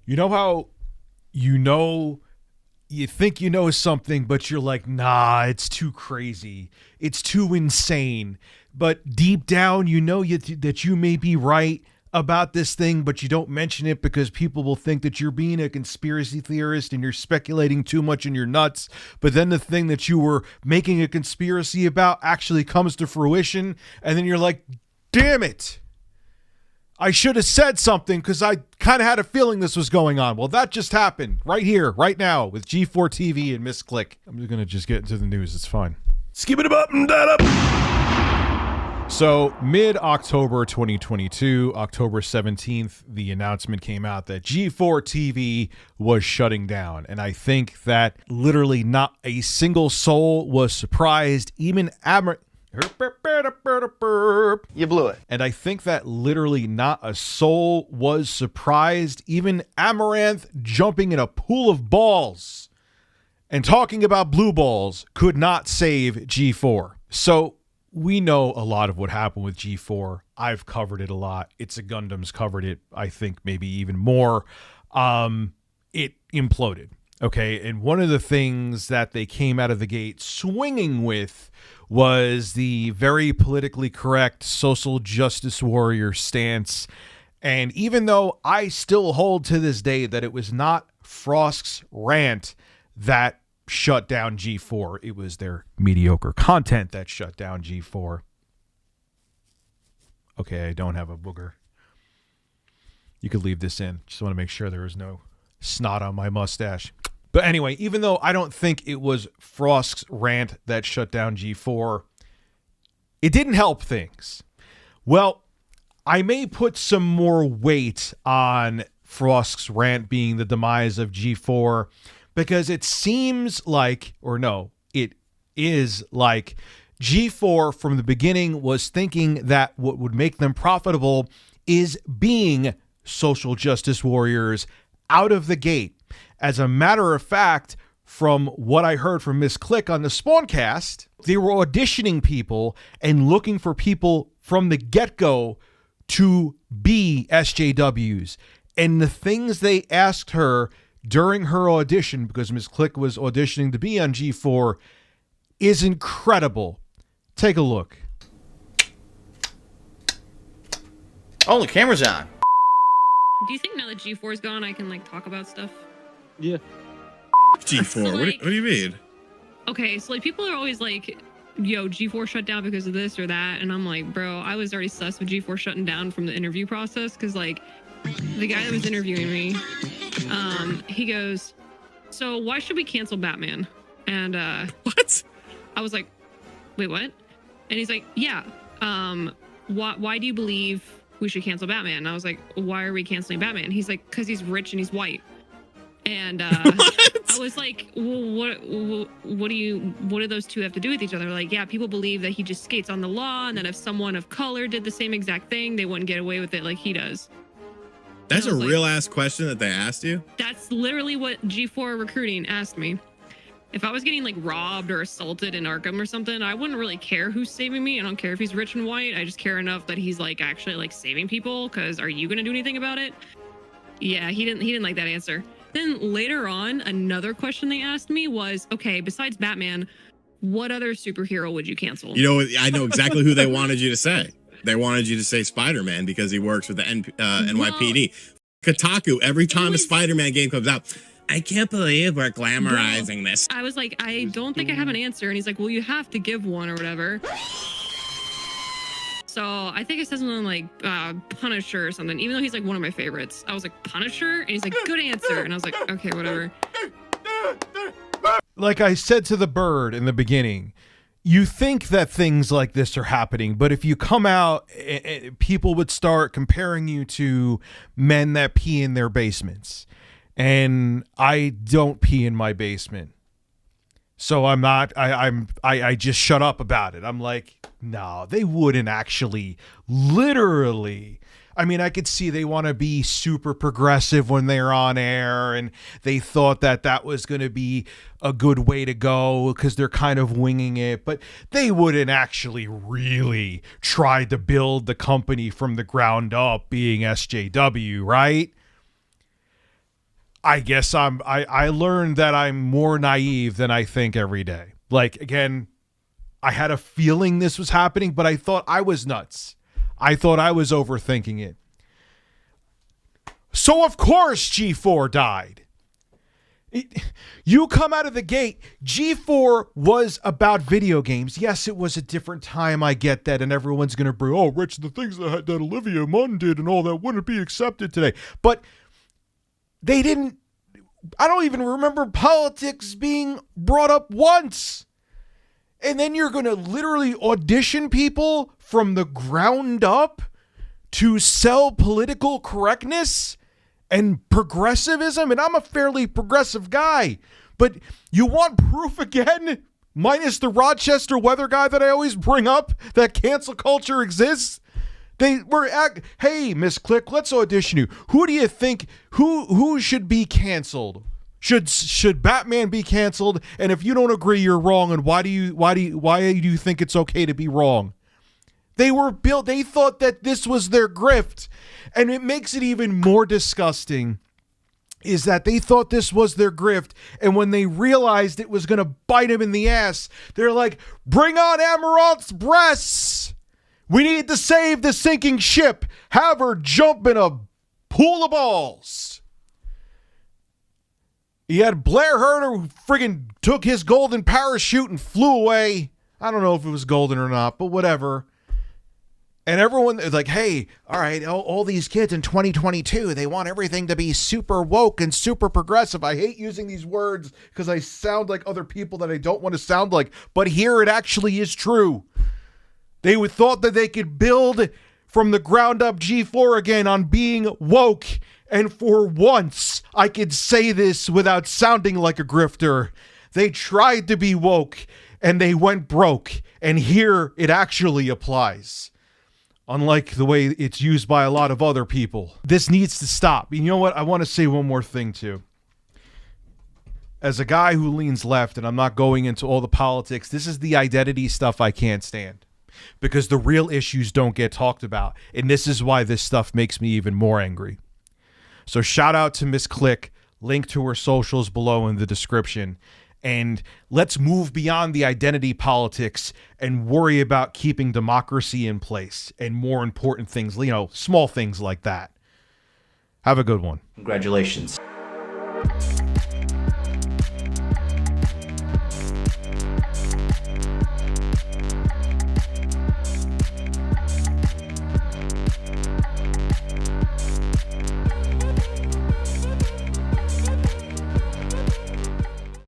You know how you think you know something, but you're like, nah, it's too crazy. It's too insane. But deep down, you know that you may be right about this thing, but you don't mention it because people will think that you're being a conspiracy theorist and you're speculating too much and you're nuts. But then the thing that you were making a conspiracy about actually comes to fruition. And then you're like, damn it. I should have said something because I kind of had a feeling this was going on. Well, that just happened right here, right now with G4TV and Miss Click. I'm going to just get into the news. It's fine. Skip it up and that up. So mid-October 2022, October 17th, the announcement came out that G4TV was shutting down. And I think that literally not a single soul was surprised, even You blew it. And I think that literally not a soul was surprised. Even Amaranth jumping in a pool of balls and talking about blue balls could not save G4. So we know a lot of what happened with G4. I've covered it a lot. It's a Gundam's covered it, I think maybe even more. It imploded. Okay. And one of the things that they came out of the gate swinging with was the very politically correct social justice warrior stance. And even though I still hold to this day that it was not Frost's rant that shut down G4, it was their mediocre content that shut down G4. Okay, I don't have a booger. You could leave this in. Just want to make sure there was no snot on my mustache. But anyway, even though I don't think it was Frost's rant that shut down G4, it didn't help things. Well, I may put some more weight on Frost's rant being the demise of G4 because it seems like, or no, it is like G4 from the beginning was thinking that what would make them profitable is being social justice warriors out of the gate. As a matter of fact, from what I heard from Miss Click on the Spawncast, they were auditioning people and looking for people from the get-go to be SJWs. And the things they asked her during her audition, because Miss Click was auditioning to be on G4, is incredible. Take a look. Oh, the camera's on. Do you think now that G4 is gone, I can like talk about stuff? Yeah. G4. So, What do you mean? Okay, so like people are always like, yo, G4 shut down because of this or that. And I'm like, bro, I was already sus with G4 shutting down from the interview process. Because like the guy that was interviewing me, he goes, so why should we cancel Batman? And What? I was like, wait, what? And he's like, yeah. Why do you believe we should cancel Batman? And I was like, why are we canceling Batman? He's like, because he's rich and he's white. And I was like, well, what do those two have to do with each other? Like, yeah, people believe that he just skates on the law, and that if someone of color did the same exact thing, they wouldn't get away with it like he does. That's a real ass question that they asked you? That's literally what G4 recruiting asked me. If I was getting like robbed or assaulted in Arkham or something, I wouldn't really care who's saving me. I don't care if he's rich and white. I just care enough that he's like actually like saving people. Because are you gonna do anything about it? Yeah, he didn't like that answer. Then later on, another question they asked me was, okay, besides Batman, what other superhero would you cancel? You know, I know exactly who they wanted you to say. They wanted you to say Spider-Man because he works with the NYPD. Kotaku, every time a Spider-Man game comes out, I can't believe we're glamorizing this. I was like, I don't think I have an answer. And he's like, well, you have to give one or whatever. So I think it says something like Punisher or something, even though he's like one of my favorites. I was like, Punisher? And he's like, good answer. And I was like, okay, whatever. Like I said to the bird in the beginning, you think that things like this are happening, but if you come out, people would start comparing you to men that pee in their basements. And I don't pee in my basement. So I'm not, I just shut up about it. I'm like, no, they wouldn't actually literally. I mean, I could see they want to be super progressive when they're on air, and they thought that that was going to be a good way to go because they're kind of winging it, but they wouldn't actually really try to build the company from the ground up being SJW, right? I guess I learned that I'm more naive than I think every day. Like, again, I had a feeling this was happening, but I thought I was nuts. I thought I was overthinking it. So, of course, G4 died. You come out of the gate, G4 was about video games. Yes, it was a different time, I get that, and everyone's going to bring, oh, Rich, the things that Olivia Munn did and all that wouldn't be accepted today. But they didn't, I don't even remember politics being brought up once. And then you're going to literally audition people from the ground up to sell political correctness and progressivism. And I'm a fairly progressive guy, but you want proof again, minus the Rochester weather guy that I always bring up, that cancel culture exists. They were hey, Miss Click, let's audition you. Who do you think, who should be canceled? Should Batman be canceled? And if you don't agree, you're wrong. And why do you think it's okay to be wrong? They thought that this was their grift. And it makes it even more disgusting is that they thought this was their grift. And when they realized it was going to bite them in the ass, they're like, bring on Amaranth's breasts. We need to save the sinking ship. Have her jump in a pool of balls. He had Blair Herter who friggin' took his golden parachute and flew away. I don't know if it was golden or not, but whatever. And everyone is like, hey, all right, all these kids in 2022, they want everything to be super woke and super progressive. I hate using these words because I sound like other people that I don't want to sound like. But here it actually is true. They would thought that they could build from the ground up G4 again on being woke. And for once, I could say this without sounding like a grifter. They tried to be woke and they went broke. And here it actually applies. Unlike the way it's used by a lot of other people. This needs to stop. You know what? I want to say one more thing too. As a guy who leans left, and I'm not going into all the politics, this is the identity stuff I can't stand. Because the real issues don't get talked about. And this is why this stuff makes me even more angry. So shout out to Miss Click. Link to her socials below in the description. And let's move beyond the identity politics and worry about keeping democracy in place and more important things, small things like that. Have a good one. Congratulations.